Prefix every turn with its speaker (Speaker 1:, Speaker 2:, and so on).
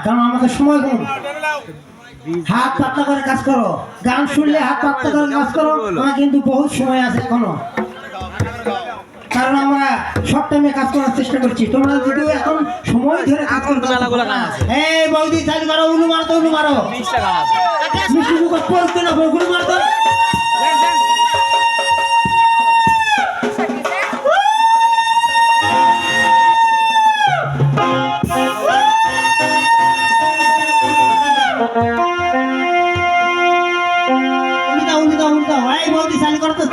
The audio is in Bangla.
Speaker 1: কারণ আমাদের সময় কম। হাত পাতলা করে কাজ করো, গান শুনলে হাত পাতলা করে কাজ করো। আমার কিন্তু বহুত সময় আছে এখনো, কারণ আমরা সব টাইমে কাজ করার চেষ্টা করছি। তোমরা যদি এখন সময় ধরে কাজ করতে এই বৌদি চালু করো, উলু মারো তো, উলু মারো মিষ্টি মুখ পড়তো না, উলু মারতো। উলু দাও, উলু দাও, উলু দাও। এই বৌদি চালু করো তো।